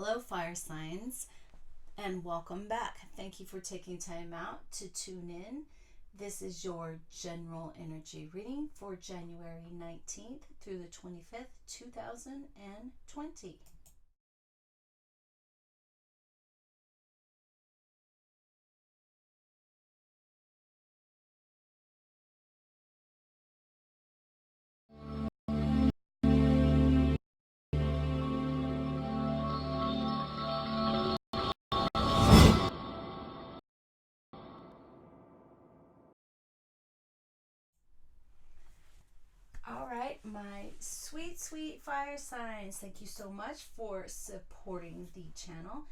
Hello, fire signs, and welcome back. Thank you for taking time out to tune in. This is your general energy reading for January 19th through the 25th, 2020. All right, my sweet fire signs, thank you so much for supporting the channel.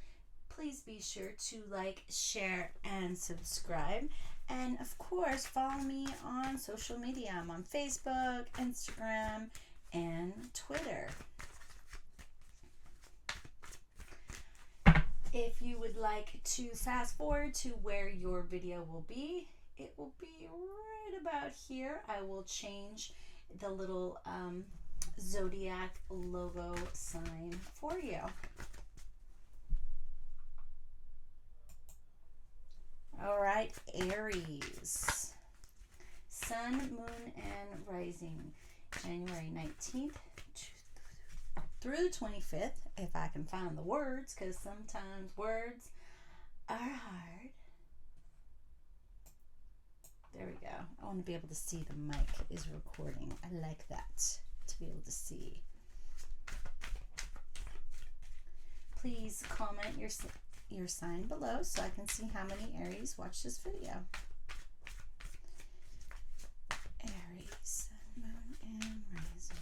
Please be sure to like, share, and subscribe. And of course, follow me on social media. I'm on Facebook, Instagram, and Twitter. If you would like to fast forward to where your video will be, it will be right about here. I will change the little zodiac logo sign for you. All right, Aries. Sun, moon, and rising. January 19th through the 25th, if I can find the words, because sometimes words are hard. There we go. I want to be able to see the mic is recording. I like that, to be able to see. Please comment your sign below so I can see how many Aries watch this video. Aries, Sun, Moon, and Rising.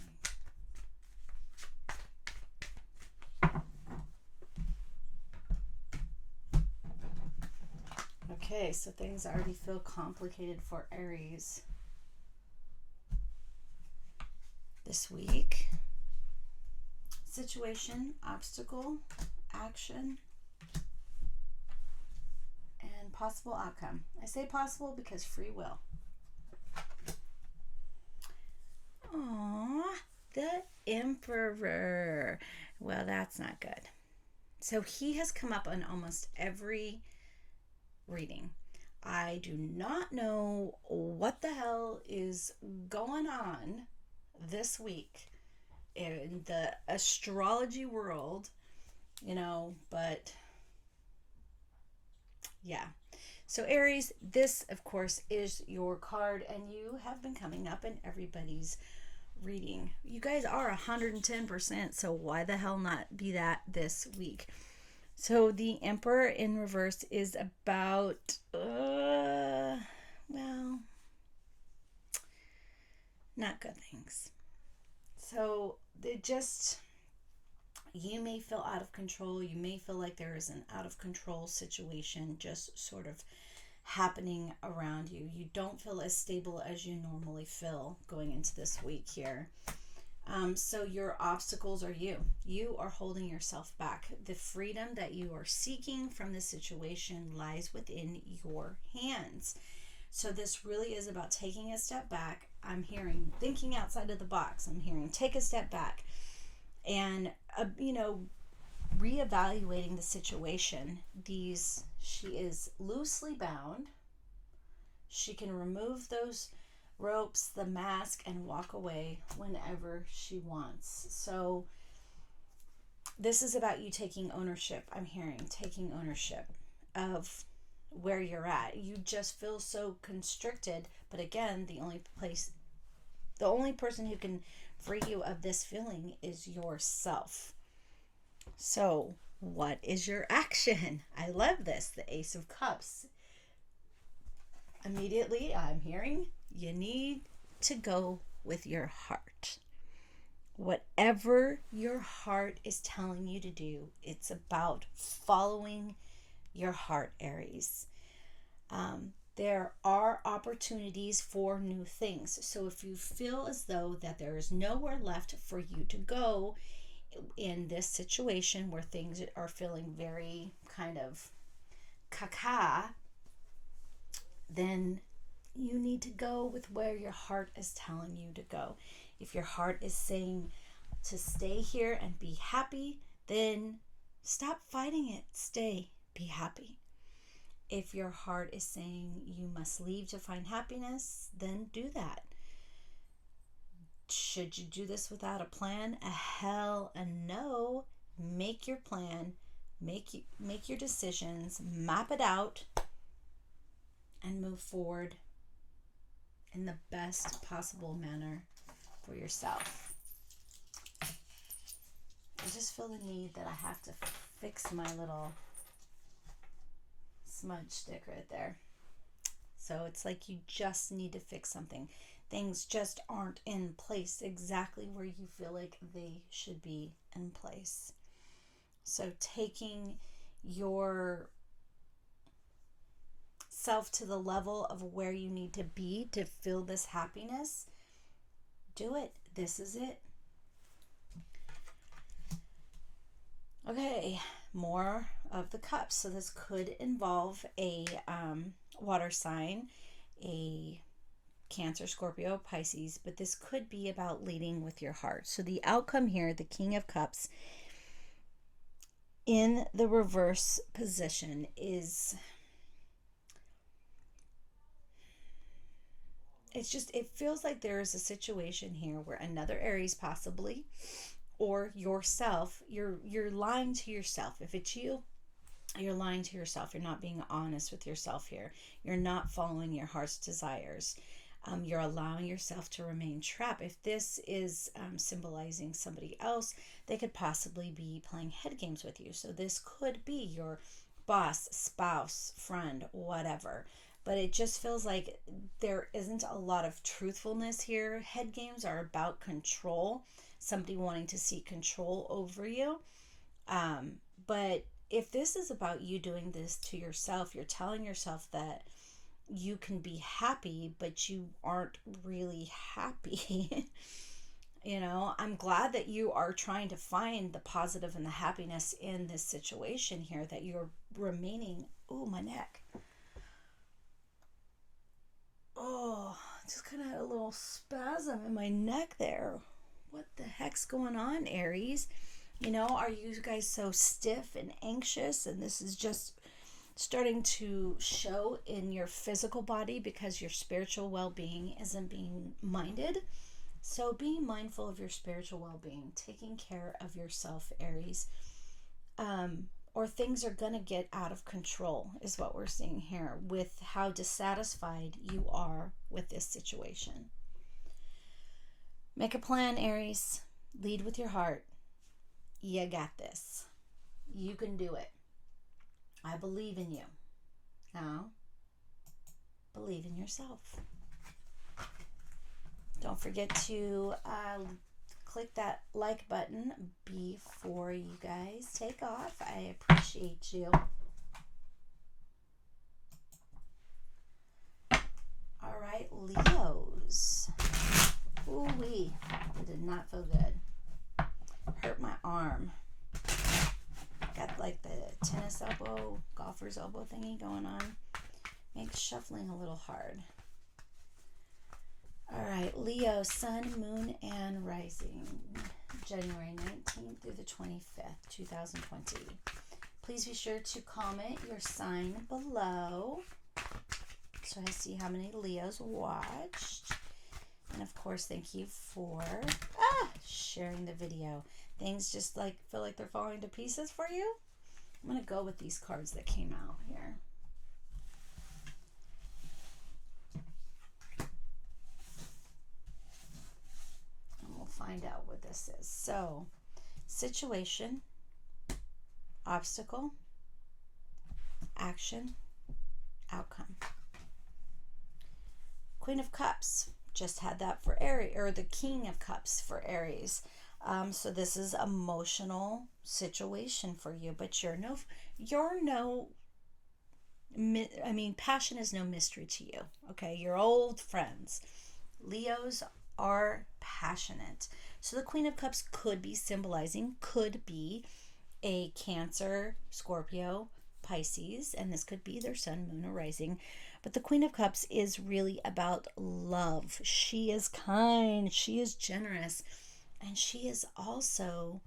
Okay, so things already feel complicated for Aries this week. Situation, obstacle, action, and possible outcome. I say possible because free will. Aww, the Emperor. Well, that's not good. So he has come up on almost every reading. I do not know what the hell is going on this week in the astrology world, but yeah. So Aries, this of course is your card, and you have been coming up in everybody's reading. You guys are 110%, so why the hell not be that this week? So the Emperor in reverse is about, well, not good things. So you may feel out of control. You may feel like there is an out of control situation just sort of happening around you. You don't feel as stable as you normally feel going into this week here. So your obstacles are you. You are holding yourself back. The freedom that you are seeking from this situation lies within your hands. So this really is about taking a step back. I'm hearing thinking outside of the box. I'm hearing take a step back and, reevaluating the situation. She is loosely bound. She can remove those ropes, the mask, and walk away whenever she wants. So this is about you taking ownership. I'm hearing taking ownership of where you're at. You just feel so constricted, but again, the only person who can free you of this feeling is yourself. So what is your action? I love this, the Ace of Cups. Immediately I'm hearing you need to go with your heart. Whatever your heart is telling you to do, it's about following your heart, Aries. There are opportunities for new things. So if you feel as though that there is nowhere left for you to go in this situation where things are feeling very kind of caca, then you need to go with where your heart is telling you to go. If your heart is saying to stay here and be happy, then Stop fighting it. Stay. Be happy. If your heart is saying you must leave to find happiness, then do that. Should you do this without a plan? A hell a no. Make your plan. Make your decisions. Map it out. And move forward in the best possible manner for yourself. I just feel the need that I have to fix my little smudge stick right there. So it's like you just need to fix something. Things just aren't in place exactly where you feel like they should be in place. So taking your self to the level of where you need to be to feel this happiness, do it. This is it. Okay, more of the cups. So this could involve a water sign, a Cancer, Scorpio, Pisces, but this could be about leading with your heart. So the outcome here, the King of Cups in the reverse position is, it feels like there is a situation here where another Aries possibly, or yourself, you're lying to yourself. If it's you, you're lying to yourself. You're not being honest with yourself here. You're not following your heart's desires. You're allowing yourself to remain trapped. If this is symbolizing somebody else, they could possibly be playing head games with you. So this could be your boss, spouse, friend, whatever. But it just feels like there isn't a lot of truthfulness here. Head games are about control, somebody wanting to seek control over you. But if this is about you doing this to yourself, you're telling yourself that you can be happy, but you aren't really happy. You know, I'm glad that you are trying to find the positive and the happiness in this situation here, that you're remaining, oh, my neck. Oh, just kind of had a little spasm in my neck there. What the heck's going on, Aries? You know, are you guys so stiff and anxious, and this is just starting to show in your physical body because your spiritual well-being isn't being minded? So being mindful of your spiritual well-being, taking care of yourself, Aries, or things are going to get out of control is what we're seeing here with how dissatisfied you are with this situation. Make a plan, Aries. Lead with your heart. You got this. You can do it. I believe in you. Now, believe in yourself. Don't forget to click that like button before you guys take off. I appreciate you. All right, Leos. Ooh-wee. It did not feel good. Hurt my arm. Got like the tennis elbow, golfer's elbow thingy going on. Makes shuffling a little hard. All right, Leo, sun, moon, and rising, January 19th through the 25th, 2020. Please be sure to comment your sign below so I see how many Leos watched. And of course, thank you for sharing the video. Things just feel like they're falling to pieces for you. I'm going to go with these cards that came out here. And we'll find out what this is. So, situation, obstacle, action, outcome. Queen of Cups. Just had that for Aries, or the King of Cups for Aries. So this is emotional situation for you, but passion is no mystery to you. Okay, you're old friends. Leos are passionate. So the Queen of Cups could be a Cancer, Scorpio, Pisces, and this could be their sun, moon, or rising. But the Queen of Cups is really about love. She is kind, she is generous, and she is also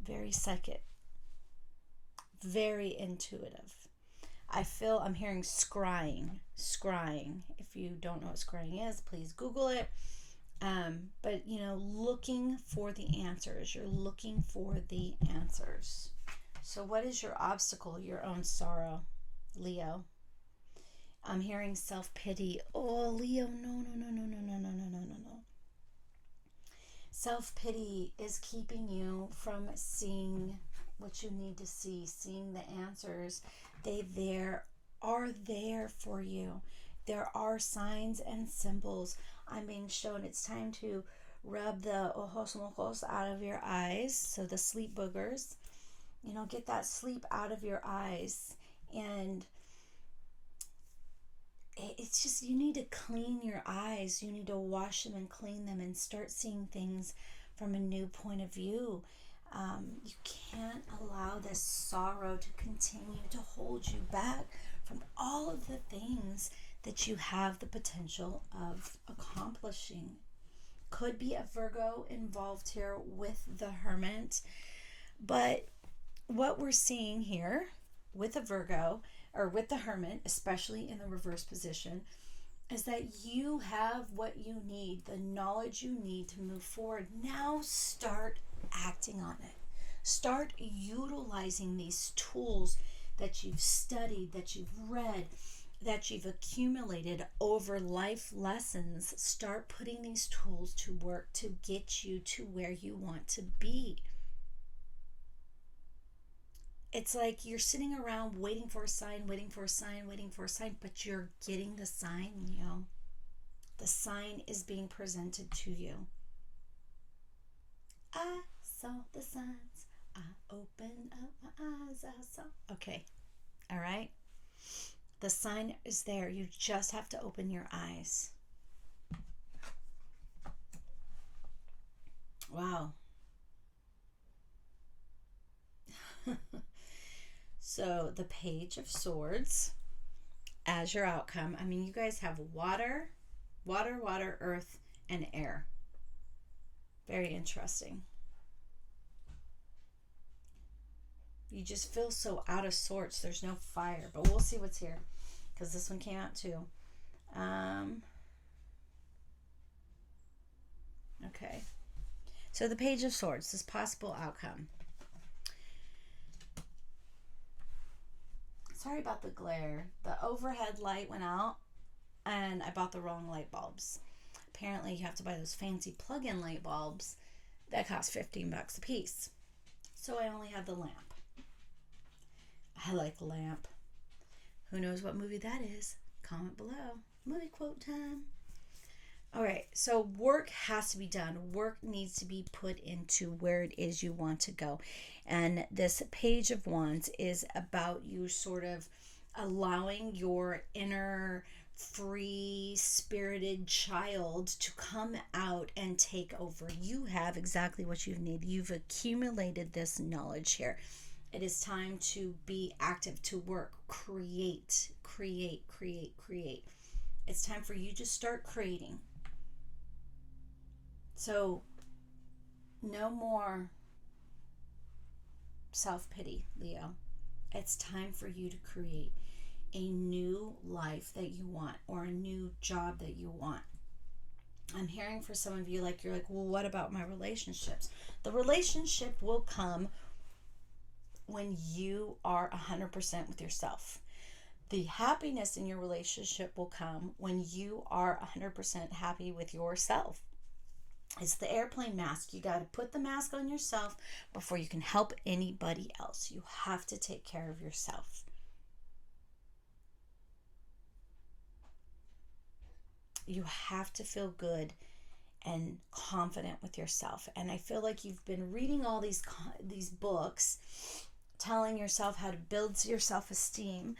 very psychic. very intuitive. I'm hearing scrying. If you don't know what scrying is, please Google it. But looking for the answers. You're looking for the answers. So what is your obstacle? Your own sorrow, Leo. I'm hearing self-pity. Oh, Leo, no. Self-pity is keeping you from seeing what you need to see, seeing the answers. They are there for you. There are signs and symbols. I'm being shown it's time to rub the ojos mojos out of your eyes, so the sleep boogers. Get that sleep out of your eyes. And it's just, you need to clean your eyes. You need to wash them and clean them and start seeing things from a new point of view. You can't allow this sorrow to continue to hold you back from all of the things that you have the potential of accomplishing. Could be a Virgo involved here with the Hermit, but what we're seeing here with a Virgo or with the Hermit, especially in the reverse position, is that you have what you need, the knowledge you need to move forward. Now start acting on it. Start utilizing these tools that you've studied, that you've read, that you've accumulated over life lessons. Start putting these tools to work to get you to where you want to be. It's like you're sitting around waiting for a sign, but you're getting the sign, The sign is being presented to you. I saw the signs. I opened up my eyes. I saw. Okay. All right. The sign is there. You just have to open your eyes. Wow. So the Page of Swords as your outcome. I mean, you guys have water, earth, and air. Very interesting. You just feel so out of sorts. There's no fire, but we'll see what's here because this one came out too. Okay. So the Page of Swords, this possible outcome. Sorry about the glare. The overhead light went out and I bought the wrong light bulbs. Apparently you have to buy those fancy plug-in light bulbs that cost $15 a piece. So I only have the lamp. I like the lamp. Who knows what movie that is? Comment below. Movie quote time. All right, so work has to be done. Work needs to be put into where it is you want to go. And this Page of Wands is about you sort of allowing your inner free-spirited child to come out and take over. You have exactly what you need. You've accumulated this knowledge here. It is time to be active, to work, create. It's time for you to start creating. So, no more self-pity, Leo. It's time for you to create a new life that you want or a new job that you want. I'm hearing for some of you, you're like, well, what about my relationships? The relationship will come when you are 100% with yourself. The happiness in your relationship will come when you are 100% happy with yourself. It's the airplane mask. You got to put the mask on yourself before you can help anybody else. You have to take care of yourself. You have to feel good and confident with yourself. And I feel like you've been reading all these books, telling yourself how to build your self-esteem,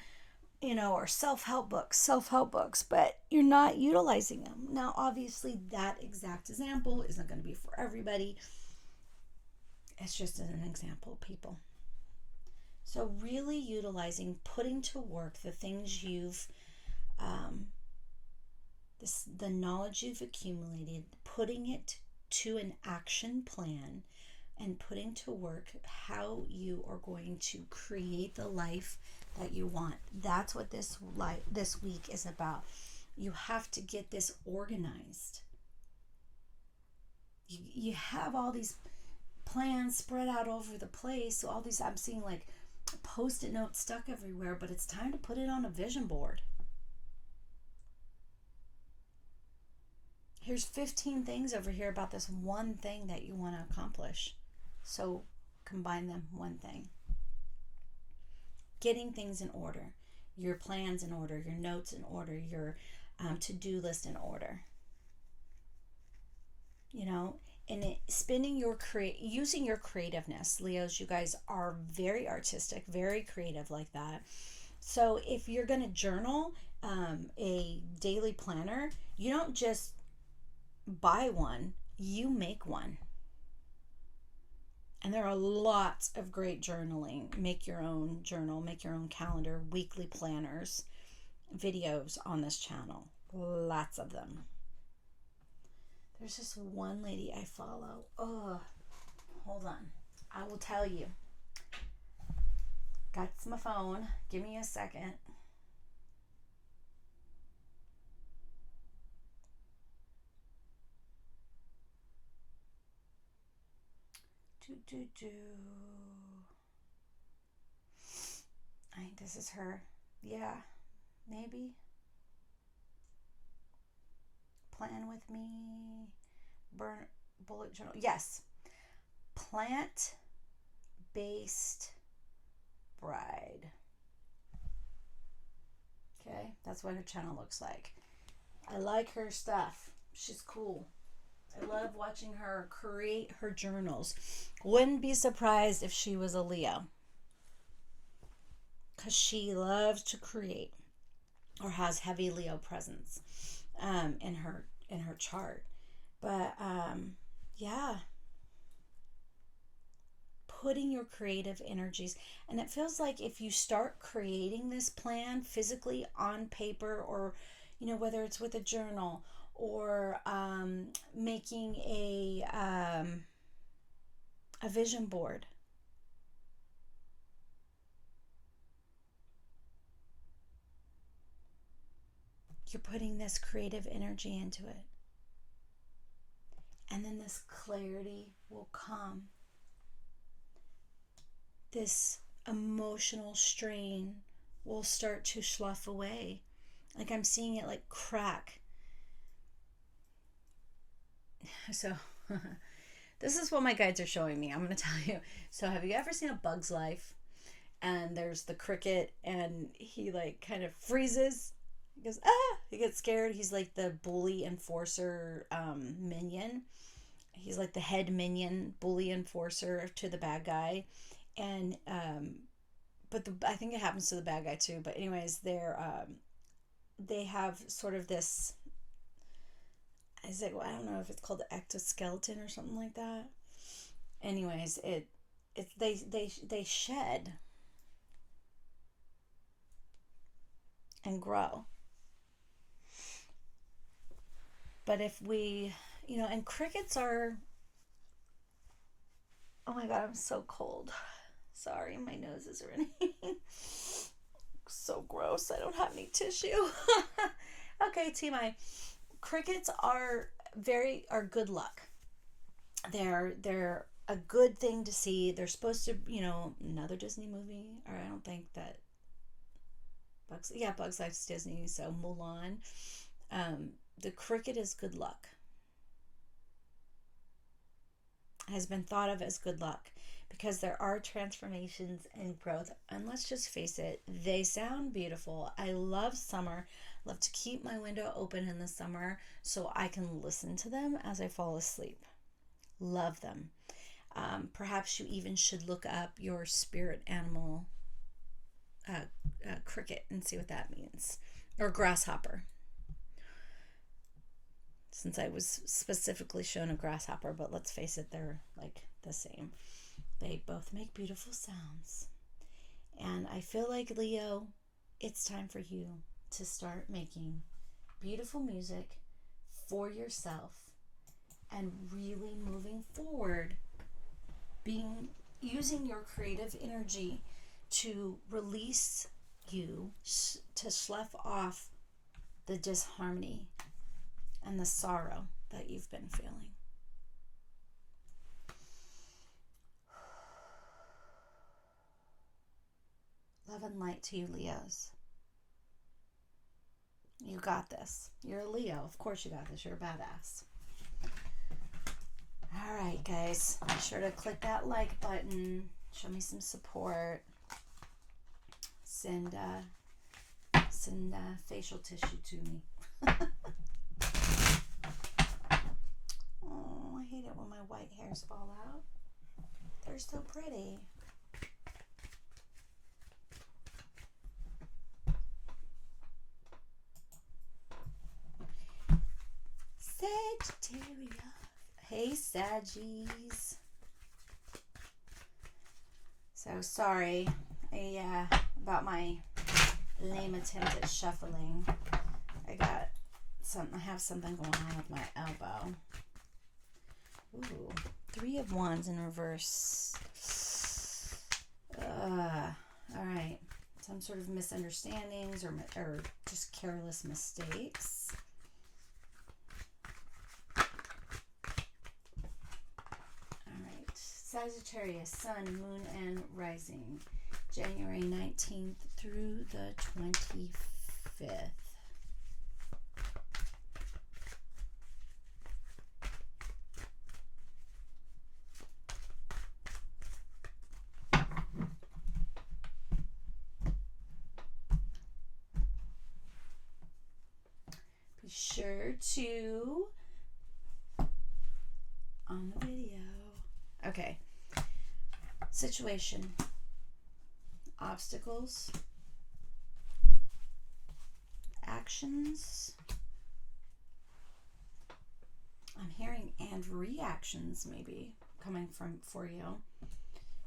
or self-help books, but you're not utilizing them. Now, obviously, that exact example isn't going to be for everybody. It's just an example, people. So really utilizing, putting to work the things you've, the knowledge you've accumulated, putting it to an action plan, and putting to work how you are going to create the life that you want. That's what this week is about. You have to get this organized. You have all these plans spread out over the place. So all these, I'm seeing like post-it notes stuck everywhere, but it's time to put it on a vision board. Here's 15 things over here about this one thing that you want to accomplish. So combine them, one thing. Getting things in order, your plans in order, your notes in order, your to-do list in order. You know, and using your creativeness. Leos, you guys are very artistic, very creative like that. So if you're going to journal a daily planner, you don't just buy one, you make one. And there are lots of great journaling. Make your own journal, make your own calendar, weekly planners, videos on this channel. Lots of them. There's this one lady I follow. Oh, hold on. I will tell you. Got my phone. Give me a second. I think this is her. Yeah, maybe. Plan with me. Burn bullet journal. Yes. Plant-based bride. Okay, that's what her channel looks like. I like her stuff. She's cool. I love watching her create her journals. Wouldn't be surprised if she was a Leo, because she loves to create or has heavy Leo presence in her chart. But yeah, putting your creative energies, and it feels like if you start creating this plan physically on paper, or whether it's with a journal or making a vision board. You're putting this creative energy into it. And then this clarity will come. This emotional strain will start to slough away. Like I'm seeing it like crack. So this is what my guides are showing me. I'm going to tell you. So have you ever seen A Bug's Life? And there's the cricket and he like kind of freezes. He goes, ah! He gets scared. He's like the bully enforcer minion. He's like the head minion, bully enforcer to the bad guy. And but I think it happens to the bad guy too. But anyways, they have sort of this. I don't know if it's called the ectoskeleton or something like that. Anyways, they shed and grow. But if we, and crickets are, oh my God, I'm so cold. Sorry, my nose is running. So gross. I don't have any tissue. Okay, TMI. Crickets are good luck. They're a good thing to see. They're supposed to, another Disney movie, or I don't think that Bugs Life's Disney, so Mulan. The cricket is good luck. Has been thought of as good luck because there are transformations and growth. And let's just face it, they sound beautiful. I love summer. Love to keep my window open in the summer so I can listen to them as I fall asleep. Love them. Perhaps you even should look up your spirit animal, cricket, and see what that means. Or grasshopper. Since I was specifically shown a grasshopper, but let's face it, they're like the same. They both make beautiful sounds. And I feel like, Leo, it's time for you to start making beautiful music for yourself and really moving forward using your creative energy to release you, to slough off the disharmony and the sorrow that you've been feeling. Love and light to you, Leos. You got this. You're a Leo. Of course you got this. You're a badass. All right, guys. Be sure to click that like button. Show me some support. Send facial tissue to me. Oh, I hate it when my white hairs fall out. They're so pretty. Sagittarius. Hey, Saggies. So sorry about my lame attempt at shuffling. I have something going on with my elbow. Ooh, 3 of Wands in reverse. All right. Some sort of misunderstandings or just careless mistakes. Sagittarius, Sun, Moon, and Rising, January 19th through the 25th. Be sure to, on the video. Okay. Situation. Obstacles. Actions. I'm hearing and reactions maybe coming for you.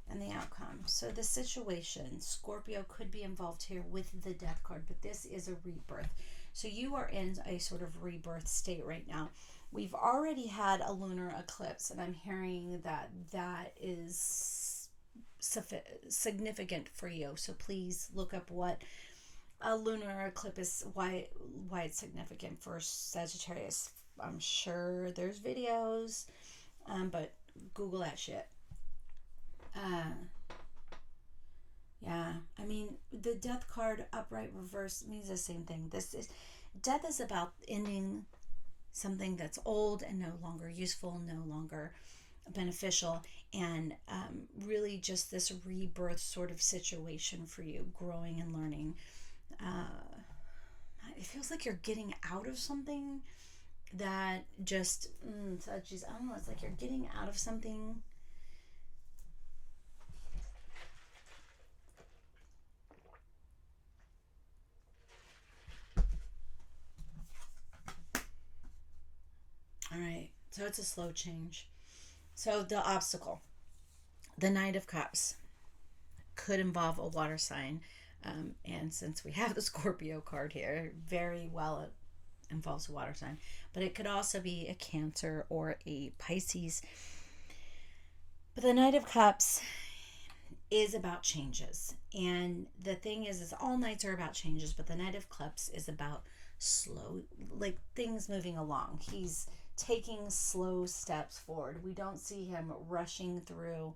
And the outcome. So the situation, Scorpio could be involved here with the Death card, but this is a rebirth. So you are in a sort of rebirth state right now. We've already had a lunar eclipse, and I'm hearing that is significant for you. So please look up what a lunar eclipse is, why it's significant for Sagittarius. I'm sure there's videos, but Google that shit. Yeah, I mean, the Death card upright reverse means the same thing. Death is about ending something that's old and no longer useful, no longer beneficial, and really just this rebirth sort of situation for you, growing and learning. It feels like you're getting out of something that just, I don't know, it's like you're getting out of something. All right, so it's a slow change. So the obstacle, the Knight of Cups, could involve a water sign. And since we have the Scorpio card here, very well it involves a water sign. But it could also be a Cancer or a Pisces. But the Knight of Cups is about changes. And the thing is all knights are about changes, but the Knight of Cups is about slow, like things moving along. He's taking slow steps forward. We don't see him rushing through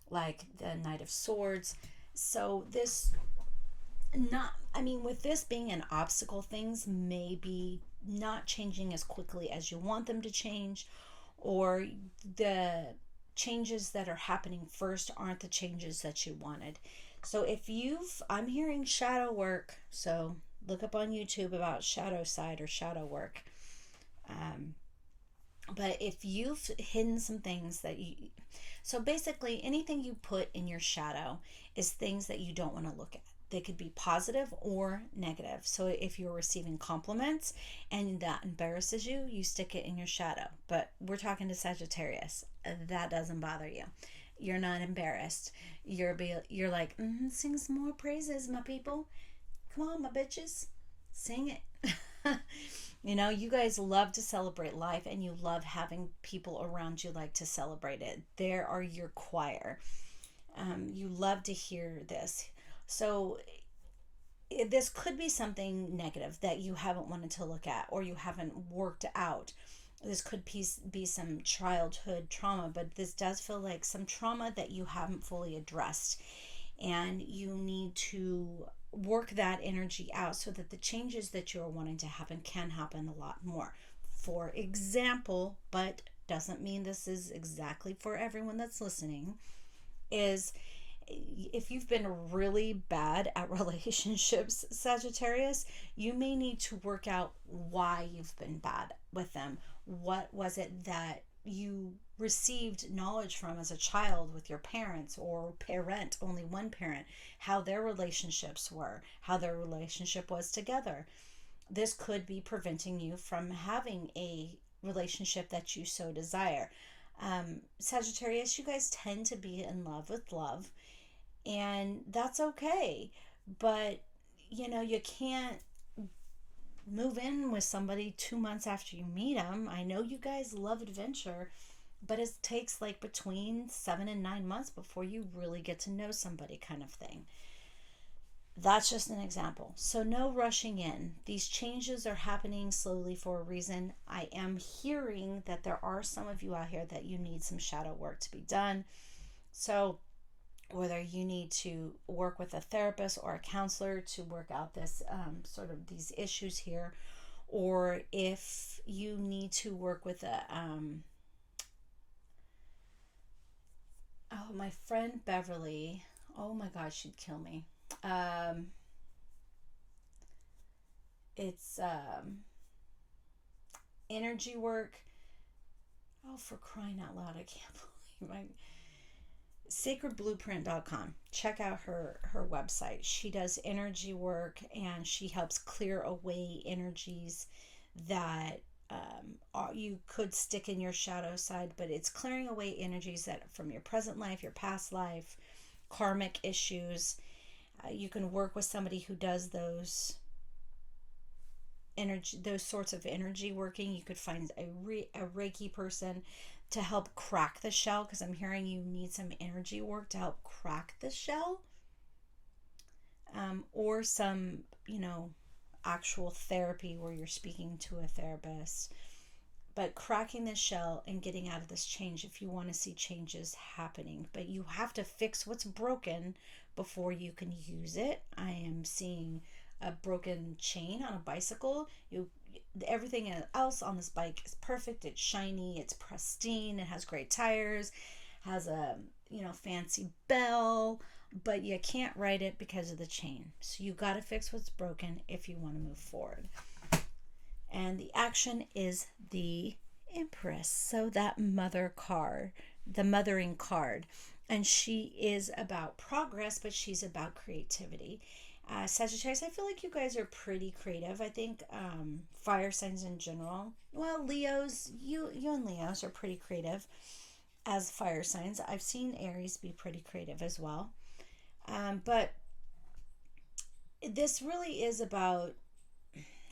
like the Knight of Swords. So with this being an obstacle, things may be not changing as quickly as you want them to change, or the changes that are happening first aren't the changes that you wanted. So I'm hearing shadow work, so look up on YouTube about shadow side or shadow work. But if you've hidden some things so basically anything you put in your shadow is things that you don't want to look at. They could be positive or negative. So if you're receiving compliments and that embarrasses you, you stick it in your shadow. But we're talking to Sagittarius. That doesn't bother you. You're not embarrassed. You're like, sing some more praises, my people. Come on, my bitches. Sing it. You know, you guys love to celebrate life and you love having people around you like to celebrate it. There are your choir. You love to hear this. So this could be something negative that you haven't wanted to look at or you haven't worked out. This could be some childhood trauma, but this does feel like some trauma that you haven't fully addressed. And you need to work that energy out so that the changes that you're wanting to happen can happen a lot more. For example, but doesn't mean this is exactly for everyone that's listening, is if you've been really bad at relationships, Sagittarius, you may need to work out why you've been bad with them. What was it that you received knowledge from as a child with your parents or parent, only one parent, how their relationships were, how their relationship was together? This could be preventing you from having a relationship that you so desire. Sagittarius, you guys tend to be in love with love, and that's okay. But you know, you can't move in with somebody 2 months after you meet them. I know you guys love adventure, but it takes like between 7 and 9 months before you really get to know somebody, kind of thing. That's just an example. So no rushing in. These changes are happening slowly for a reason. I am hearing that there are some of you out here that you need some shadow work to be done. So whether you need to work with a therapist or a counselor to work out this sort of these issues here, or if you need to work with a oh, my friend Beverly, oh my god, she'd kill me. It's energy work. Oh, for crying out loud, I can't believe my sacredblueprint.com. Check out her website. She does energy work and she helps clear away energies that you could stick in your shadow side, but it's clearing away energies that from your present life, your past life, karmic issues. You can work with somebody who does those energy, those sorts of energy working. You could find a Reiki person to help crack the shell, because I'm hearing you need some energy work to help crack the shell, or some, you know, actual therapy where you're speaking to a therapist. But cracking the shell and getting out of this change if you want to see changes happening. But you have to fix what's broken before you can use it. I am seeing a broken chain on a bicycle. Everything else on this bike is perfect. It's shiny, it's pristine, it has great tires, has a, you know, fancy bell, but you can't ride it because of the chain. So you got to fix what's broken if you want to move forward. And the action is the Empress. So that mother card, the mothering card. And she is about progress, but she's about creativity. Sagittarius, I feel like you guys are pretty creative. I think fire signs in general. Well, Leos, you and Leos are pretty creative as fire signs. I've seen Aries be pretty creative as well. But this really is about,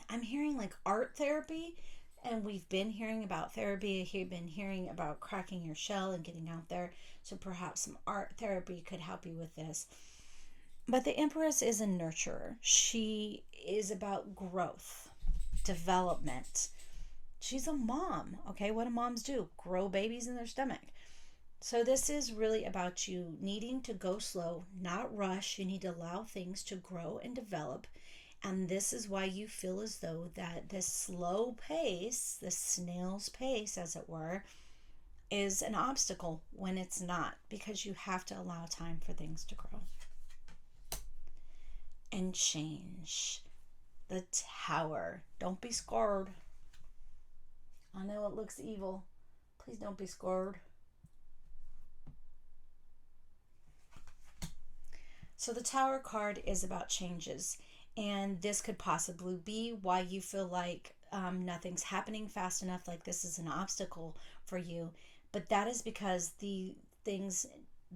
I'm hearing like art therapy, and we've been hearing about therapy. We've been hearing about cracking your shell and getting out there. So perhaps some art therapy could help you with this. But the Empress is a nurturer. She is about growth, development. She's a mom. Okay, what do moms do? Grow babies in their stomach. So this is really about you needing to go slow, not rush. You need to allow things to grow and develop. And this is why you feel as though that this slow pace, this snail's pace, as it were, is an obstacle when it's not, because you have to allow time for things to grow and change. The Tower. Don't be scared. I know it looks evil. Please don't be scared. So the Tower card is about changes. And this could possibly be why you feel like nothing's happening fast enough, like this is an obstacle for you. But that is because the things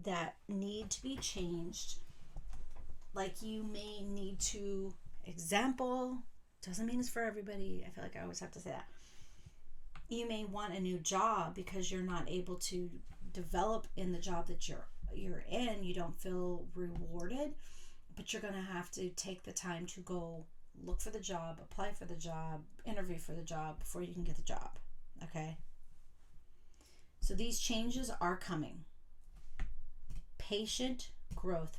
that need to be changed, like you may need to, example, Doesn't mean it's for everybody. I feel like I always have to say that. You may want a new job because you're not able to develop in the job that you're in. You don't feel rewarded, but you're going to have to take the time to go look for the job, apply for the job, interview for the job before you can get the job. Okay? So these changes are coming. Patient growth.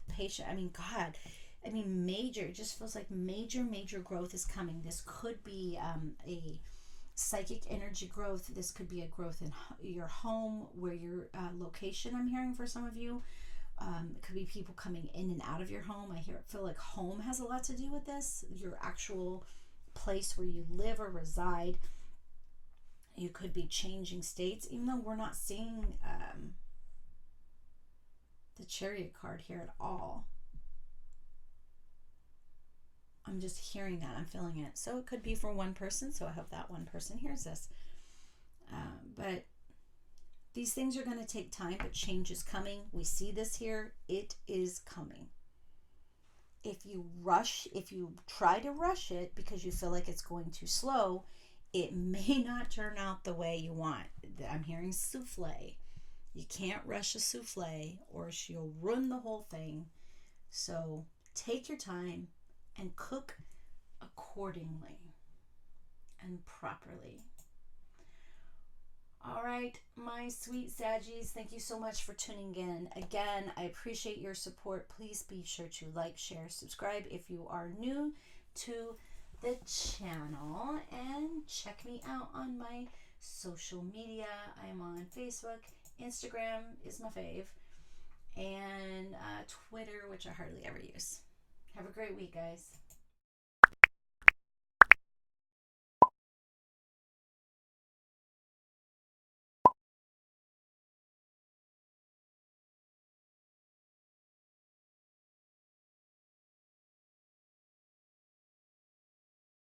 Major. It just feels like major growth is coming. This could be a psychic energy growth. This could be a growth in your home, where your location, I'm hearing for some of you. It could be people coming in and out of your home. Feel like home has a lot to do with this. Your actual place where you live or reside. You could be changing states, even though we're not seeing the Chariot card here at all. I'm just hearing that. I'm feeling it. So it could be for one person. So I hope that one person hears this. But these things are going to take time, but change is coming. We see this here. It is coming. If you try to rush it because you feel like it's going too slow, it may not turn out the way you want. I'm hearing souffle. You can't rush a souffle or she'll ruin the whole thing. So take your time and cook accordingly and properly. All right, my sweet Saggies, thank you so much for tuning in. Again, I appreciate your support. Please be sure to like, share, subscribe if you are new to the channel, and check me out on my social media. I am on Facebook. Instagram is my fave, and Twitter, which I hardly ever use. Have a great week, guys.